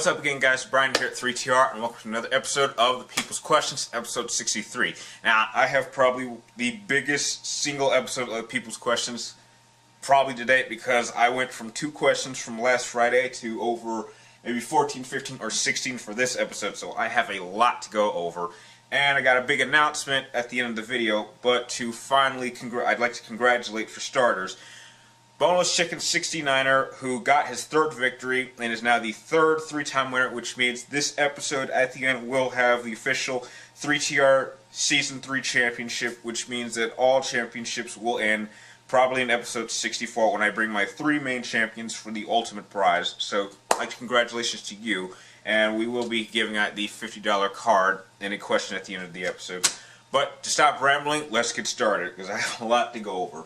What's up again, guys? Brian here at 3TR, and welcome to another episode of The People's Questions, episode 63. Now, I have probably the biggest single episode of People's Questions probably to date, because I went from 2 questions from last Friday to over maybe 14, 15, or 16 for this episode, so I have a lot to go over. And I got a big announcement at the end of the video, but to finally, I'd like to congratulate, for starters, Boneless Chicken 69er, who got his 3rd victory and is now the 3rd 3-time winner, which means this episode at the end will have the official 3TR Season 3 championship, which means that all championships will end probably in episode 64 when I bring my 3 main champions for the ultimate prize. So, I'd like to congratulations to you, and we will be giving out the $50 card and a question at the end of the episode. But to stop rambling, let's get started, because I have a lot to go over.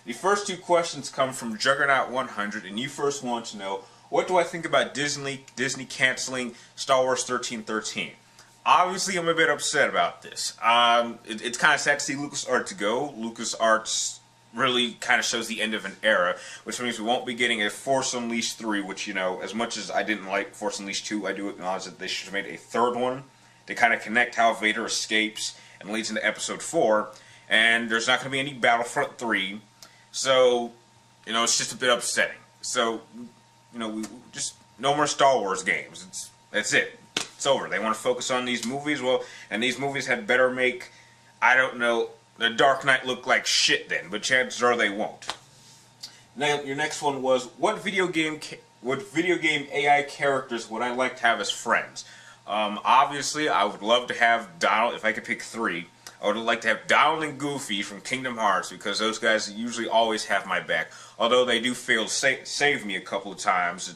The first 2 questions come from Juggernaut100, and you first want to know, what do I think about Disney canceling Star Wars 1313? Obviously, I'm a bit upset about this. It's kind of sad to see LucasArts go. LucasArts really kind of shows the end of an era, which means we won't be getting a Force Unleashed 3, which, you know, as much as I didn't like Force Unleashed 2, I do acknowledge that they should have made a 3rd one to kind of connect how Vader escapes and leads into episode 4. And there's not going to be any Battlefront 3. So, you know, it's just a bit upsetting. So, you know, we just no more Star Wars games. That's it. It's over. They want to focus on these movies. Well, and these movies had better make, I don't know, The Dark Knight look like shit then, but chances are they won't. Now, your next one was, what video game AI characters would I like to have as friends? Obviously, I would love to have Donald, if I could pick 3. I would like to have Donald and Goofy from Kingdom Hearts, because those guys usually always have my back. Although they do fail to save me a couple of times,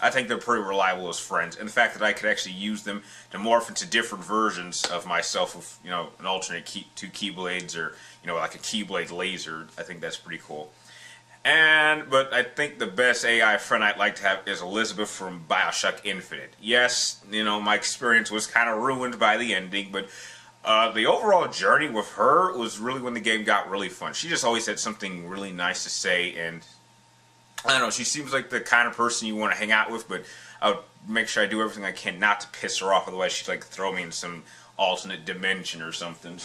I think they're pretty reliable as friends. And the fact that I could actually use them to morph into different versions of myself with, you know, an alternate 2 Keyblades, or, you know, like a Keyblade laser, I think that's pretty cool. But I think the best AI friend I'd like to have is Elizabeth from BioShock Infinite. Yes, you know, my experience was kind of ruined by the ending, but the overall journey with her was really when the game got really fun. She just always had something really nice to say, and I don't know, she seems like the kind of person you want to hang out with, but I would make sure I do everything I can not to piss her off, otherwise she'd like throw me in some alternate dimension or something.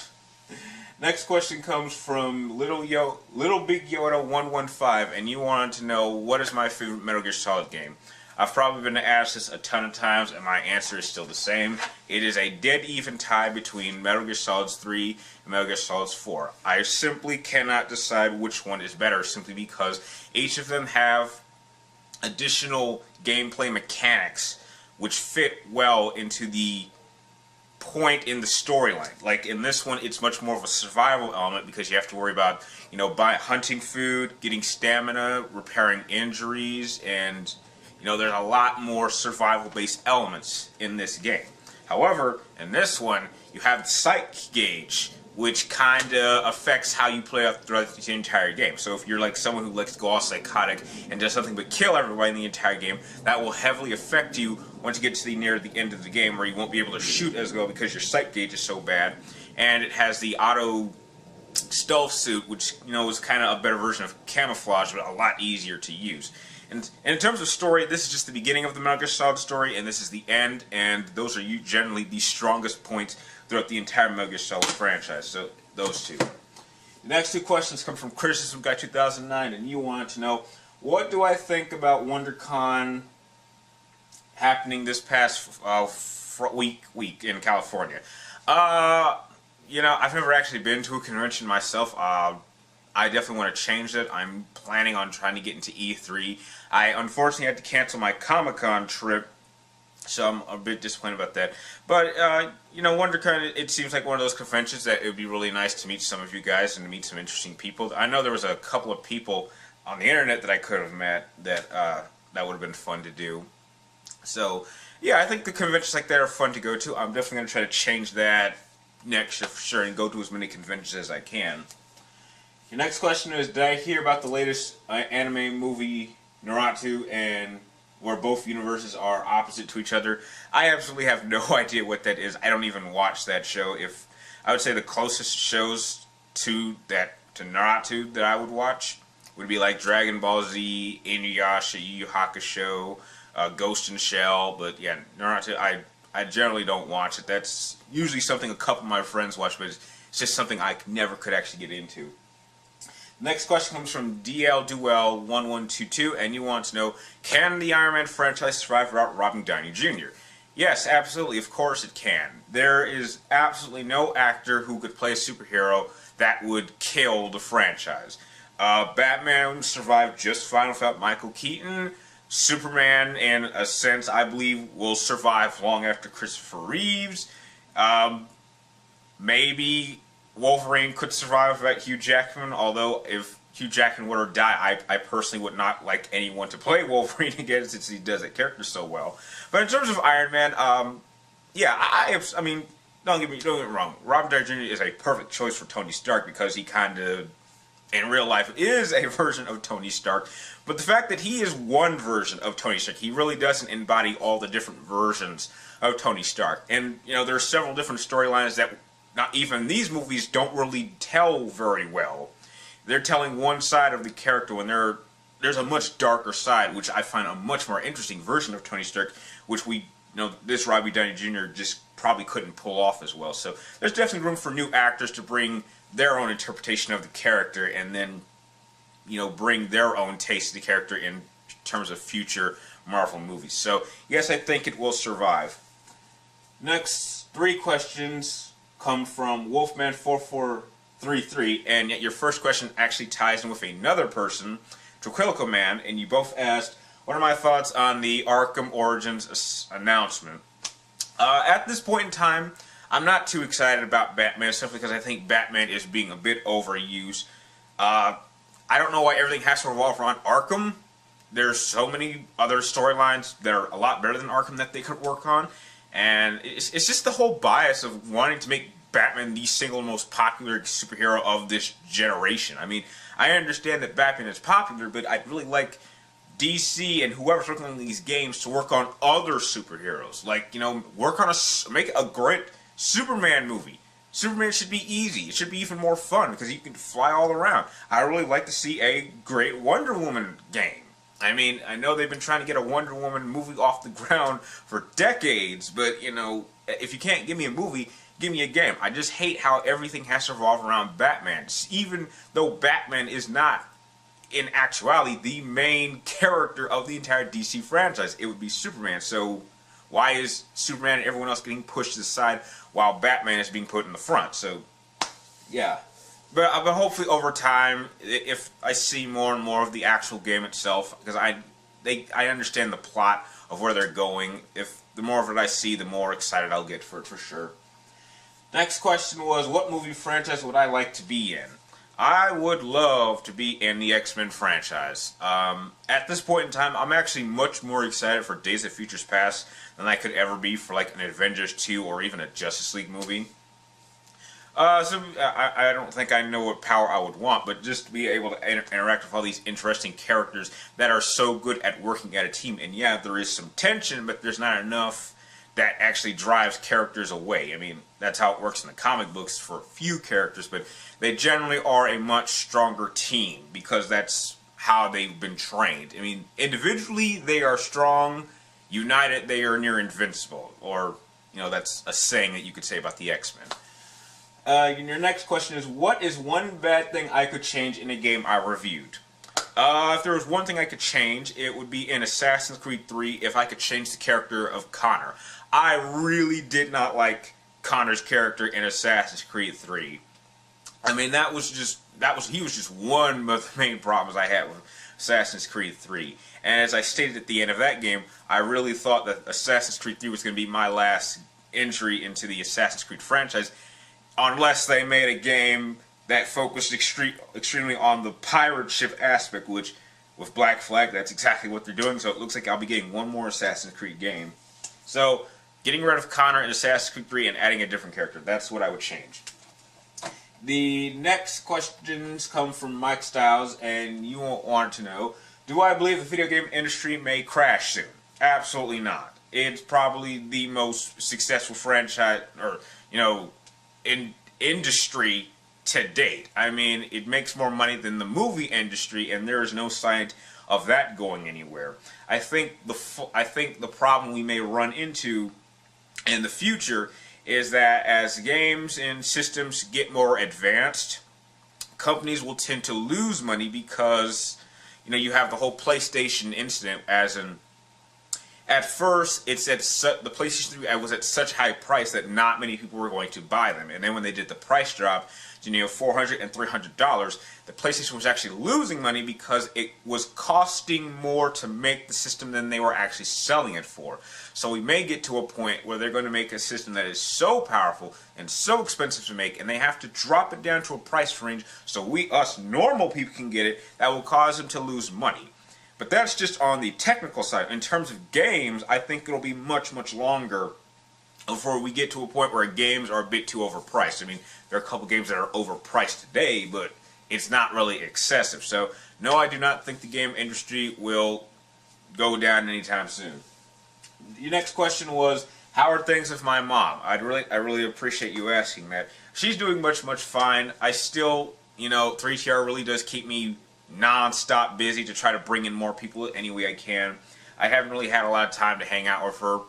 Next question comes from Little Big Yoda 115, and you wanted to know, what is my favorite Metal Gear Solid game? I've probably been asked this a ton of times, and my answer is still the same. It is a dead-even tie between Metal Gear Solid 3 and Metal Gear Solid 4. I simply cannot decide which one is better, simply because each of them have additional gameplay mechanics which fit well into the point in the storyline. Like in this one, it's much more of a survival element, because you have to worry about, you know, hunting food, getting stamina, repairing injuries, and you know, there's a lot more survival-based elements in this game. However, in this one, you have the psych gauge, which kind of affects how you play out throughout the entire game. So if you're like someone who likes to go all psychotic and does something but kill everybody in the entire game, that will heavily affect you once you get to near the end of the game, where you won't be able to shoot as well because your sight gauge is so bad. And it has the auto stealth suit, which, you know, is kind of a better version of camouflage, but a lot easier to use. And in terms of story, this is just the beginning of the Metal Gear Solid story, and this is the end, and those are generally the strongest points throughout the entire Metal Gear Solid franchise. So, those 2. The next 2 questions come from Criticism Guy 2009, and you want to know, what do I think about WonderCon happening this past week in California? You know, I've never actually been to a convention myself. I definitely want to change that. I'm planning on trying to get into E3. I unfortunately had to cancel my Comic-Con trip, so I'm a bit disappointed about that. But, you know, WonderCon, it seems like one of those conventions that it would be really nice to meet some of you guys and to meet some interesting people. I know there was a couple of people on the internet that I could have met that that would have been fun to do. So, yeah, I think the conventions like that are fun to go to. I'm definitely going to try to change that next year for sure and go to as many conventions as I can. Your next question is, did I hear about the latest anime movie, Naruto, and where both universes are opposite to each other? I absolutely have no idea what that is. I don't even watch that show. If I would say the closest shows to Naruto that I would watch would be like Dragon Ball Z, Inuyasha, Yu Yu Hakusho, Ghost in the Shell, but yeah, Naruto, I generally don't watch it. That's usually something a couple of my friends watch, but it's just something I never could actually get into. Next question comes from DL1122, and you want to know, can the Iron Man franchise survive without Robert Downey Jr.? Yes, absolutely, of course it can. There is absolutely no actor who could play a superhero that would kill the franchise. Batman survived just fine without Michael Keaton. Superman, in a sense, I believe, will survive long after Christopher Reeves. Maybe Wolverine could survive without Hugh Jackman, although if Hugh Jackman were to die, I personally would not like anyone to play Wolverine again since he does that character so well. But in terms of Iron Man, yeah, I mean, don't get me wrong. Robert Downey Jr. is a perfect choice for Tony Stark because he kind of, in real life, is a version of Tony Stark. But the fact that he is one version of Tony Stark, he really doesn't embody all the different versions of Tony Stark. And, you know, there are several different storylines that not even these movies don't really tell very well. They're telling one side of the character when there's a much darker side, which I find a much more interesting version of Tony Stark, which this Robert Downey Jr. just probably couldn't pull off as well. So there's definitely room for new actors to bring their own interpretation of the character and then, you know, bring their own taste of the character in terms of future Marvel movies. So yes, I think it will survive. Next 3 questions come from Wolfman4433, and yet your first question actually ties in with another person, Tranquilico Man, and you both asked, what are my thoughts on the Arkham Origins announcement? At this point in time, I'm not too excited about Batman, simply because I think Batman is being a bit overused. I don't know why everything has to revolve around Arkham. There's so many other storylines that are a lot better than Arkham that they could work on. And it's just the whole bias of wanting to make Batman the single most popular superhero of this generation. I mean, I understand that Batman is popular, but I'd really like DC and whoever's working on these games to work on other superheroes. Like, you know, make a great Superman movie. Superman should be easy. It should be even more fun because you can fly all around. I really like to see a great Wonder Woman game. I mean, I know they've been trying to get a Wonder Woman movie off the ground for decades, but, you know, if you can't give me a movie, give me a game. I just hate how everything has to revolve around Batman. Even though Batman is not, in actuality, the main character of the entire DC franchise, it would be Superman. So why is Superman and everyone else getting pushed to the side while Batman is being put in the front? So, yeah. But hopefully over time, if I see more and more of the actual game itself, because I understand the plot of where they're going. If the more of it I see, the more excited I'll get for it for sure. Next question was, what movie franchise would I like to be in? I would love to be in the X-Men franchise. At this point in time, I'm actually much more excited for Days of Future Past than I could ever be for like an Avengers 2 or even a Justice League movie. So I don't think I know what power I would want, but just to be able to interact with all these interesting characters that are so good at working at a team. And yeah, there is some tension, but there's not enough that actually drives characters away. I mean, that's how it works in the comic books for a few characters, but they generally are a much stronger team because that's how they've been trained. I mean, individually they are strong, united they are near invincible, or, you know, that's a saying that you could say about the X-Men. Your next question is, what is one bad thing I could change in a game I reviewed? If there was one thing I could change, it would be in Assassin's Creed 3 if I could change the character of Connor. I really did not like Connor's character in Assassin's Creed 3. I mean, he was just one of the main problems I had with Assassin's Creed 3. And as I stated at the end of that game, I really thought that Assassin's Creed 3 was going to be my last entry into the Assassin's Creed franchise, unless they made a game that focused extremely on the pirate ship aspect, which, with Black Flag, that's exactly what they're doing, so it looks like I'll be getting one more Assassin's Creed game. So, getting rid of Connor in Assassin's Creed 3 and adding a different character, that's what I would change. The next questions come from Mike Styles, and you want to know, do I believe the video game industry may crash soon? Absolutely not. It's probably the most successful franchise, or, you know, in industry to date. I mean, it makes more money than the movie industry, and there is no sign of that going anywhere. I think the problem we may run into in the future is that as games and systems get more advanced, companies will tend to lose money because, you know, you have the whole PlayStation incident. As in, at first, it's at the PlayStation 3 was at such high price that not many people were going to buy them. And then when they did the price drop to, you know, $400 and $300, the PlayStation was actually losing money because it was costing more to make the system than they were actually selling it for. So we may get to a point where they're going to make a system that is so powerful and so expensive to make, and they have to drop it down to a price range so us normal people can get it, that will cause them to lose money. But that's just on the technical side. In terms of games, I think it'll be much, much longer before we get to a point where games are a bit too overpriced. I mean, there are a couple games that are overpriced today, but it's not really excessive. So, no, I do not think the game industry will go down anytime soon. Your next question was, how are things with my mom? I really appreciate you asking that. She's doing much, much fine. I still, you know, 3TR really does keep me non-stop busy to try to bring in more people any way I can. I haven't really had a lot of time to hang out with her,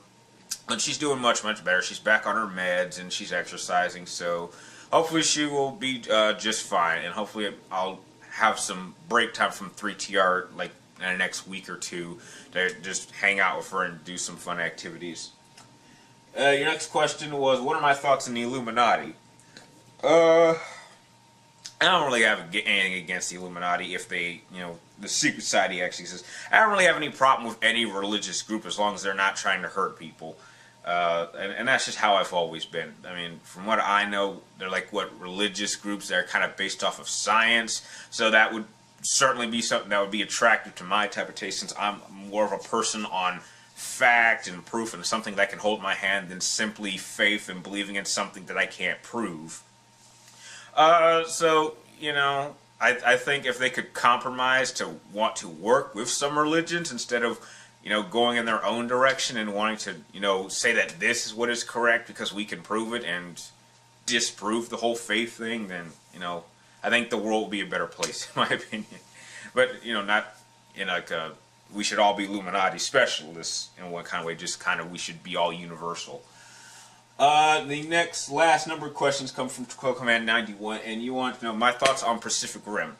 but she's doing much, much better. She's back on her meds and she's exercising, so hopefully she will be just fine, and hopefully I'll have some break time from 3TR like in the next week or two to just hang out with her and do some fun activities. Your next question was, what are my thoughts on the Illuminati? I don't really have anything against the Illuminati if they, you know, the secret society actually exists. I don't really have any problem with any religious group as long as they're not trying to hurt people. And that's just how I've always been. I mean, from what I know, they're like, religious groups that are kind of based off of science. So that would certainly be something that would be attractive to my type of taste, since I'm more of a person on fact and proof and something that can hold my hand than simply faith and believing in something that I can't prove. So, you know, I think if they could compromise to want to work with some religions instead of, you know, going in their own direction and wanting to, you know, say that this is what is correct because we can prove it and disprove the whole faith thing, then, you know, I think the world will be a better place, in my opinion. But, you know, not in like a, we should all be Illuminati specialists in one kind of way, just kind of we should be all universal. The last number of questions come from Command 91, and you want to know my thoughts on Pacific Rim.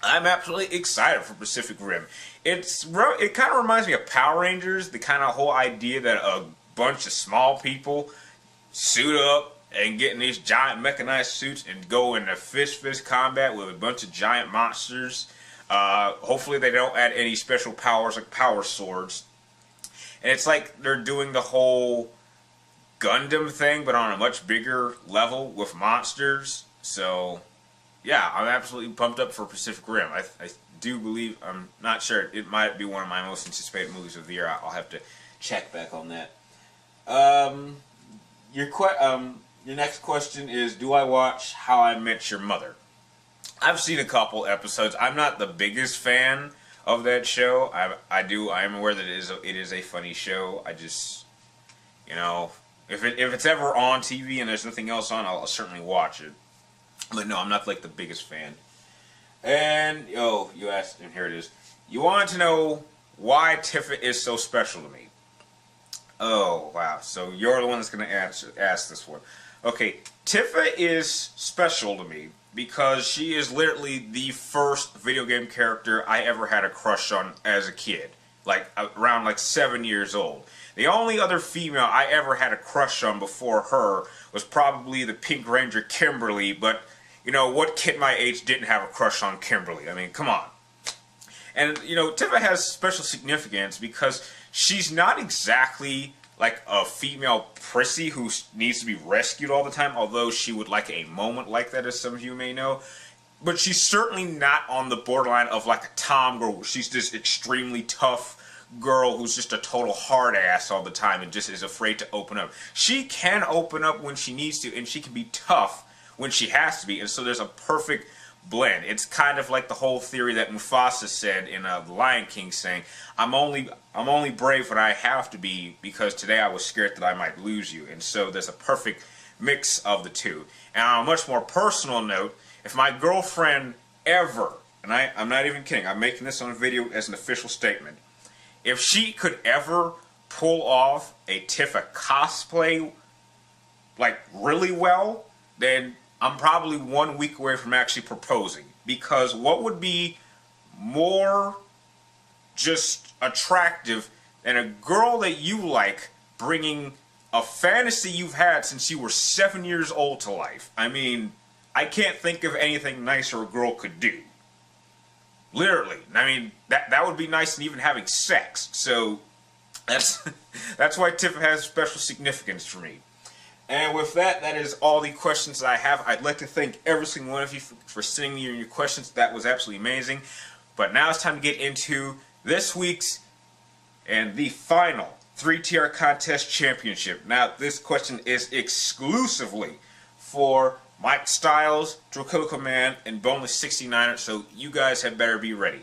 I'm absolutely excited for Pacific Rim. It kind of reminds me of Power Rangers, the kind of whole idea that a bunch of small people suit up and get in these giant mechanized suits and go into fist combat with a bunch of giant monsters. Hopefully they don't add any special powers like power swords. And it's like they're doing the whole Gundam thing, but on a much bigger level with monsters. So, yeah, I'm absolutely pumped up for Pacific Rim. I do believe, I'm not sure, it might be one of my most anticipated movies of the year. I'll have to check back on that. Your next question is, do I watch How I Met Your Mother? I've seen a couple episodes. I'm not the biggest fan of that show. I am aware that it is a funny show. I just, you know, if it's ever on TV and there's nothing else on, I'll certainly watch it. But no, I'm not like the biggest fan. And you asked, and here it is. You wanted to know why Tifa is so special to me. Oh wow! So you're the one that's going to ask this one. Okay, Tifa is special to me because she is literally the first video game character I ever had a crush on as a kid, like around like 7 years old. The only other female I ever had a crush on before her was probably the Pink Ranger Kimberly, but, you know, what kid my age didn't have a crush on Kimberly? I mean, come on. And, you know, Tifa has special significance because she's not exactly like a female prissy who needs to be rescued all the time, although she would like a moment like that, as some of you may know. But she's certainly not on the borderline of like a Tom girl where she's this extremely tough girl who's just a total hard ass all the time and just is afraid to open up. She can open up when she needs to, and she can be tough when she has to be, and so there's a perfect blend. It's kind of like the whole theory that Mufasa said in The Lion King, saying, I'm only brave when I have to be because today I was scared that I might lose you. And so there's a perfect mix of the two. And on a much more personal note, if my girlfriend ever and I'm not even kidding, I'm making this on a video as an official statement. If she could ever pull off a Tifa cosplay, like, really well, then I'm probably 1 week away from actually proposing. Because what would be more just attractive than a girl that you like bringing a fantasy you've had since you were 7 years old to life? I mean, I can't think of anything nicer a girl could do. Literally. I mean, that would be nice than even having sex. So, that's why Tifa has special significance for me. And with that, that is all the questions that I have. I'd like to thank every single one of you for sending me your questions. That was absolutely amazing. But now it's time to get into this week's and the final 3TR Contest Championship. Now, this question is exclusively for Mike Styles, Dracolico Man, and Boneless 69er, so you guys had better be ready.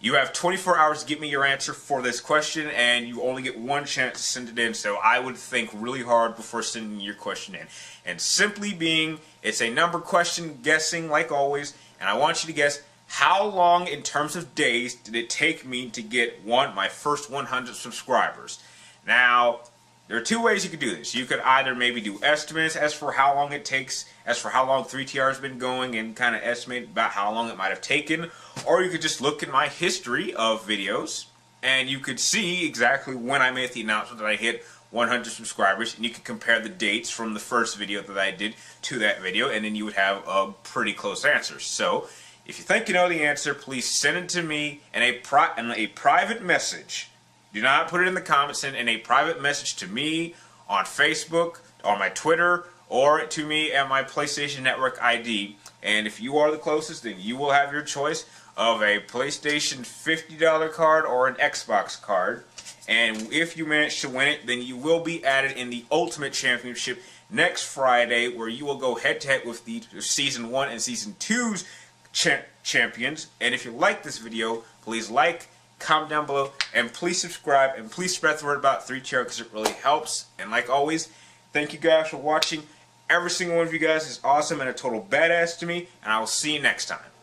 You have 24 hours to get me your answer for this question, and you only get one chance to send it in, so I would think really hard before sending your question in. And simply being, it's a number question, guessing like always, and I want you to guess how long in terms of days did it take me to get my first 100 subscribers. Now, there are two ways you could do this. You could either maybe do estimates as for how long it takes, as for how long 3TR has been going, and kind of estimate about how long it might have taken, or you could just look at my history of videos, and you could see exactly when I made the announcement that I hit 100 subscribers, and you could compare the dates from the first video that I did to that video, and then you would have a pretty close answer. So, if you think you know the answer, please send it to me in a private message. Do not put it in the comments. Send in a private message to me on Facebook, on my Twitter, or to me at my PlayStation Network ID. And if you are the closest, then you will have your choice of a PlayStation $50 card or an Xbox card. And if you manage to win it, then you will be added in the Ultimate Championship next Friday, where you will go head-to-head with the Season 1 and Season 2's champions. And if you like this video, please like, comment down below, and please subscribe, and please spread the word about 3TR because it really helps. And like always, thank you guys for watching. Every single one of you guys is awesome and a total badass to me, and I will see you next time.